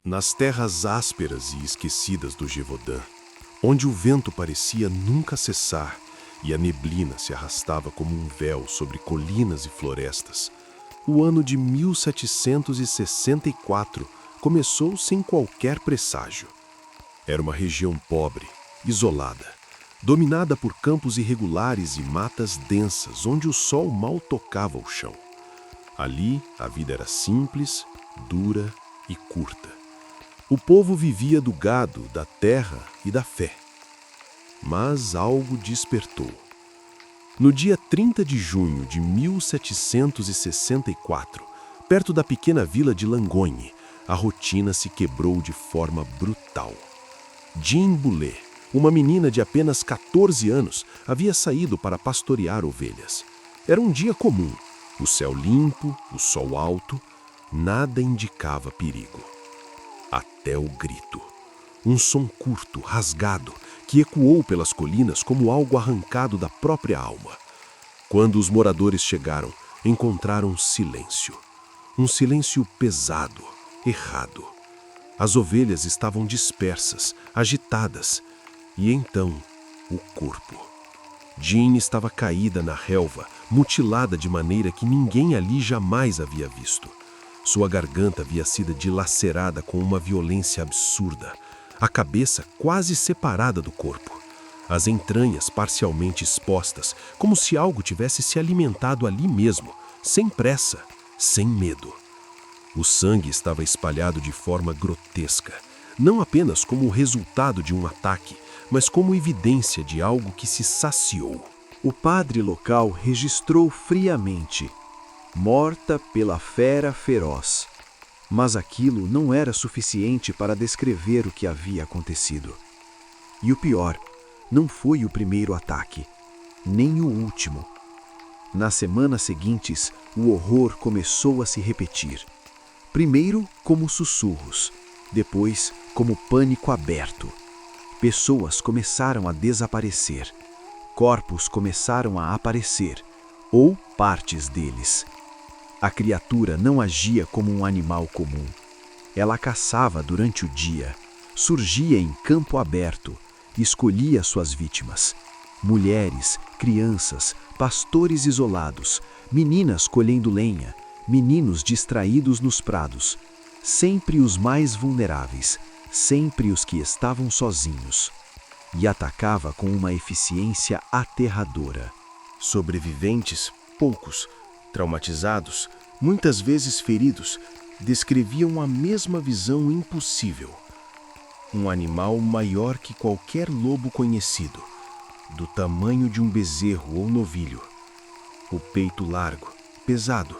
Nas terras ásperas e esquecidas do Gévaudan, onde o vento parecia nunca cessar e a neblina se arrastava como um véu sobre colinas e florestas, o ano de 1764 começou sem qualquer presságio. Era uma região pobre, isolada, dominada por campos irregulares e matas densas onde o sol mal tocava o chão. Ali, a vida era simples, dura e curta. O povo vivia do gado, da terra e da fé. Mas algo despertou. No dia 30 de junho de 1764, perto da pequena vila de Langogne, a rotina se quebrou de forma brutal. Jean Boulet, uma menina de apenas 14 anos, havia saído para pastorear ovelhas. Era um dia comum. O céu limpo, o sol alto, nada indicava perigo. Até o grito. Um som curto, rasgado, que ecoou pelas colinas como algo arrancado da própria alma. Quando os moradores chegaram, encontraram silêncio. Um silêncio pesado, errado. As ovelhas estavam dispersas, agitadas. E então, o corpo. Jean estava caída na relva, mutilada de maneira que ninguém ali jamais havia visto. Sua garganta havia sido dilacerada com uma violência absurda, a cabeça quase separada do corpo, as entranhas parcialmente expostas, como se algo tivesse se alimentado ali mesmo, sem pressa, sem medo. O sangue estava espalhado de forma grotesca, não apenas como o resultado de um ataque, mas como evidência de algo que se saciou. O padre local registrou friamente: morta pela fera feroz. Mas aquilo não era suficiente para descrever o que havia acontecido. E o pior, não foi o primeiro ataque, nem o último. Nas semanas seguintes, o horror começou a se repetir. Primeiro como sussurros, depois como pânico aberto. Pessoas começaram a desaparecer. Corpos começaram a aparecer, ou partes deles. A criatura não agia como um animal comum. Ela caçava durante o dia, surgia em campo aberto, escolhia suas vítimas. Mulheres, crianças, pastores isolados, meninas colhendo lenha, meninos distraídos nos prados. Sempre os mais vulneráveis, sempre os que estavam sozinhos. E atacava com uma eficiência aterradora. Sobreviventes, poucos, traumatizados, muitas vezes feridos, descreviam a mesma visão impossível. Um animal maior que qualquer lobo conhecido, do tamanho de um bezerro ou novilho. O peito largo, pesado,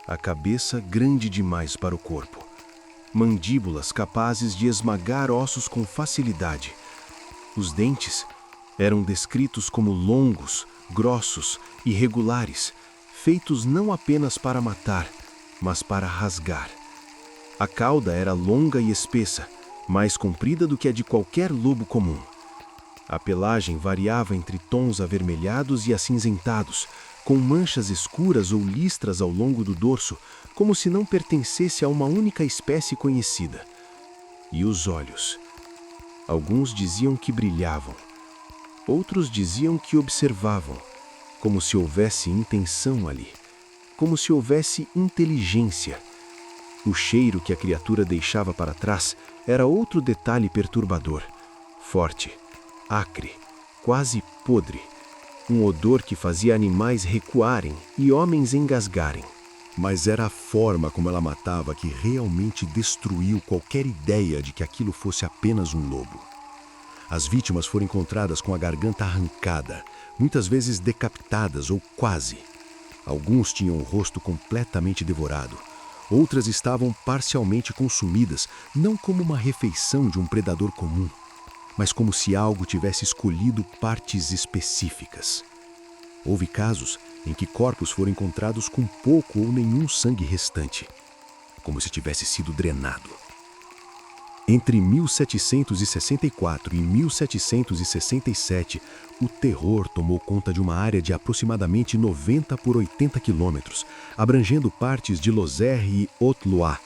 a cabeça grande demais para o corpo. Mandíbulas capazes de esmagar ossos com facilidade. Os dentes eram descritos como longos, grossos, irregulares, feitos não apenas para matar, mas para rasgar. A cauda era longa e espessa, mais comprida do que a de qualquer lobo comum. A pelagem variava entre tons avermelhados e acinzentados, com manchas escuras ou listras ao longo do dorso, como se não pertencesse a uma única espécie conhecida. E os olhos. Alguns diziam que brilhavam, outros diziam que observavam, como se houvesse intenção ali, como se houvesse inteligência. O cheiro que a criatura deixava para trás era outro detalhe perturbador, forte, acre, quase podre, um odor que fazia animais recuarem e homens engasgarem. Mas era a forma como ela matava que realmente destruiu qualquer ideia de que aquilo fosse apenas um lobo. As vítimas foram encontradas com a garganta arrancada, muitas vezes decapitadas ou quase. Alguns tinham o rosto completamente devorado. Outras estavam parcialmente consumidas, não como uma refeição de um predador comum, mas como se algo tivesse escolhido partes específicas. Houve casos em que corpos foram encontrados com pouco ou nenhum sangue restante, como se tivesse sido drenado. Entre 1764 e 1767, o terror tomou conta de uma área de aproximadamente 90 por 80 quilômetros, abrangendo partes de Lozère e Haute-Loire.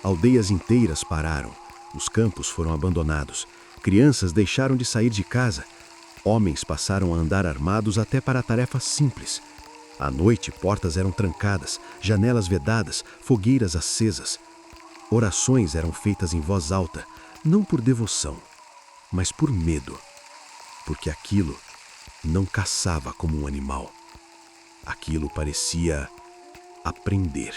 Aldeias inteiras pararam. Os campos foram abandonados. Crianças deixaram de sair de casa. Homens passaram a andar armados até para tarefas simples. À noite, portas eram trancadas, janelas vedadas, fogueiras acesas. Orações eram feitas em voz alta, não por devoção, mas por medo. Porque aquilo não caçava como um animal. Aquilo parecia aprender.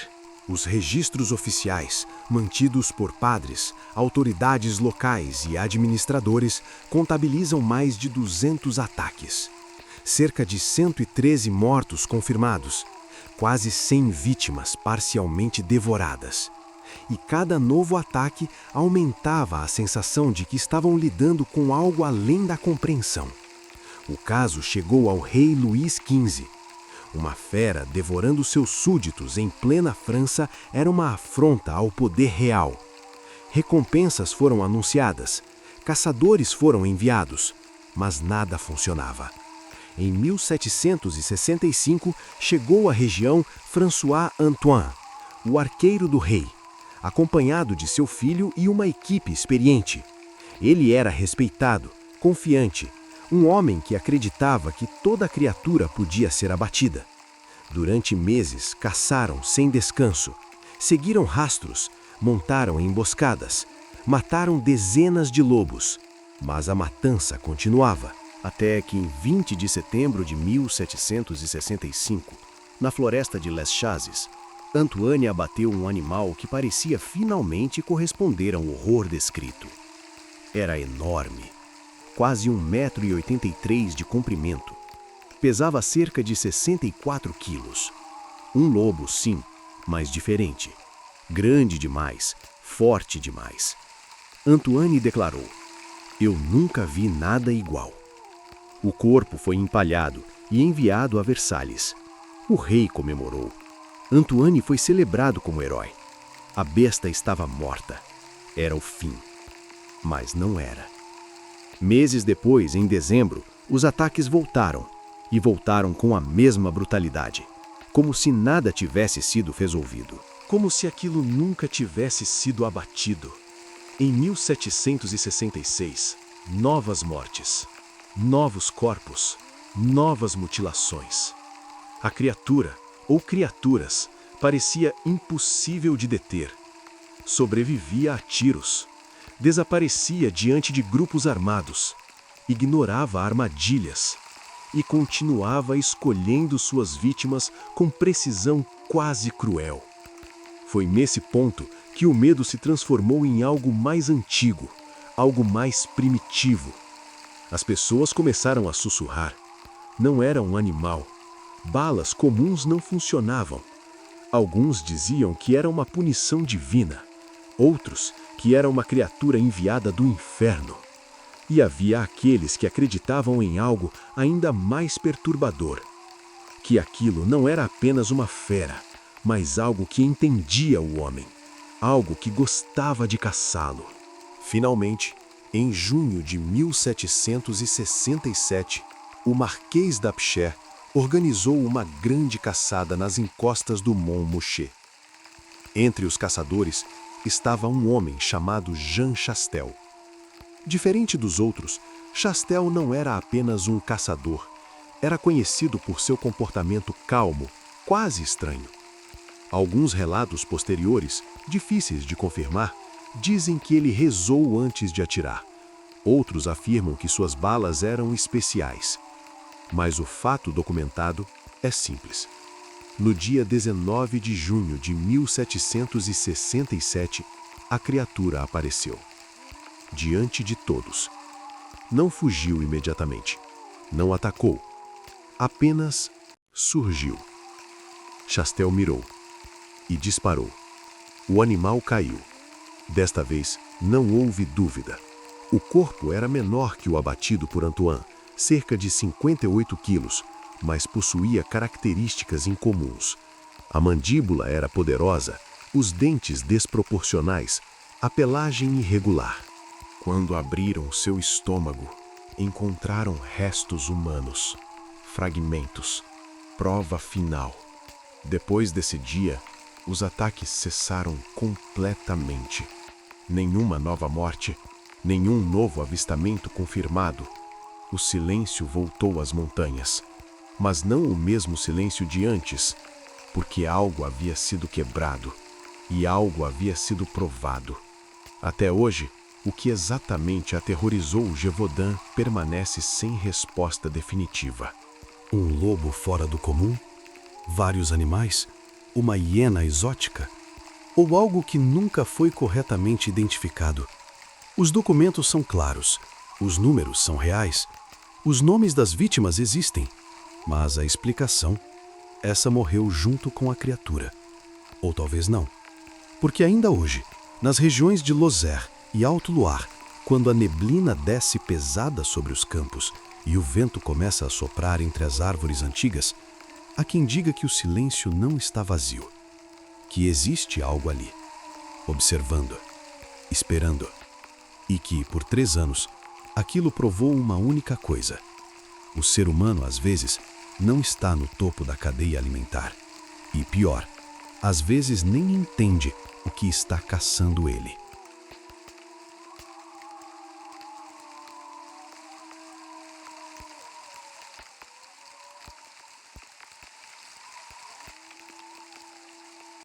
Os registros oficiais, mantidos por padres, autoridades locais e administradores, contabilizam mais de 200 ataques. Cerca de 113 mortos confirmados, quase 100 vítimas parcialmente devoradas. E cada novo ataque aumentava a sensação de que estavam lidando com algo além da compreensão. O caso chegou ao rei Luís XV. Uma fera devorando seus súditos em plena França era uma afronta ao poder real. Recompensas foram anunciadas, caçadores foram enviados, mas nada funcionava. Em 1765, chegou à região François Antoine, o arqueiro do rei, acompanhado de seu filho e uma equipe experiente. Ele era respeitado, confiante, um homem que acreditava que toda criatura podia ser abatida. Durante meses, caçaram sem descanso, seguiram rastros, montaram emboscadas, mataram dezenas de lobos, mas a matança continuava. Até que em 20 de setembro de 1765, na floresta de Les Chazes, Antoine abateu um animal que parecia finalmente corresponder ao horror descrito. Era enorme, quase 1,83 m de comprimento. Pesava cerca de 64 quilos. Um lobo, sim, mas diferente. Grande demais, forte demais. Antoine declarou: "Eu nunca vi nada igual." O corpo foi empalhado e enviado a Versalhes. O rei comemorou. Antoine foi celebrado como herói. A besta estava morta. Era o fim. Mas não era. Meses depois, em dezembro, os ataques voltaram. E voltaram com a mesma brutalidade. Como se nada tivesse sido resolvido. Como se aquilo nunca tivesse sido abatido. Em 1766, novas mortes, novos corpos, novas mutilações. A criatura, ou criaturas, parecia impossível de deter. Sobrevivia a tiros, desaparecia diante de grupos armados, ignorava armadilhas e continuava escolhendo suas vítimas com precisão quase cruel. Foi nesse ponto que o medo se transformou em algo mais antigo, algo mais primitivo. As pessoas começaram a sussurrar. Não era um animal. Balas comuns não funcionavam. Alguns diziam que era uma punição divina. Outros que era uma criatura enviada do inferno. E havia aqueles que acreditavam em algo ainda mais perturbador. Que aquilo não era apenas uma fera, mas algo que entendia o homem. Algo que gostava de caçá-lo. Finalmente, em junho de 1767, o Marquês d'Apcher organizou uma grande caçada nas encostas do Mont Mouchet. Entre os caçadores estava um homem chamado Jean Chastel. Diferente dos outros, Chastel não era apenas um caçador. Era conhecido por seu comportamento calmo, quase estranho. Alguns relatos posteriores, difíceis de confirmar, dizem que ele rezou antes de atirar. Outros afirmam que suas balas eram especiais. Mas o fato documentado é simples. No dia 19 de junho de 1767, a criatura apareceu. Diante de todos. Não fugiu imediatamente. Não atacou. Apenas surgiu. Chastel mirou e disparou. O animal caiu. Desta vez, não houve dúvida. O corpo era menor que o abatido por Antoine, cerca de 58 quilos, mas possuía características incomuns. A mandíbula era poderosa, os dentes desproporcionais, a pelagem irregular. Quando abriram seu estômago, encontraram restos humanos, fragmentos, prova final. Depois desse dia, Os ataques cessaram completamente. Nenhuma nova morte, nenhum novo avistamento confirmado. O silêncio voltou às montanhas, mas não o mesmo silêncio de antes, porque algo havia sido quebrado e algo havia sido provado. Até hoje, o que exatamente aterrorizou Gévaudan permanece sem resposta definitiva. Um lobo fora do comum? Vários animais? Uma hiena exótica? Ou algo que nunca foi corretamente identificado? Os documentos são claros, os números são reais, os nomes das vítimas existem, mas a explicação, essa morreu junto com a criatura. Ou talvez não, porque ainda hoje, nas regiões de Lozère e Alto Loire, quando a neblina desce pesada sobre os campos e o vento começa a soprar entre as árvores antigas, há quem diga que o silêncio não está vazio, que existe algo ali, observando, esperando, e que, por 3 anos, aquilo provou uma única coisa. O ser humano, às vezes, não está no topo da cadeia alimentar. E pior, às vezes nem entende o que está caçando ele.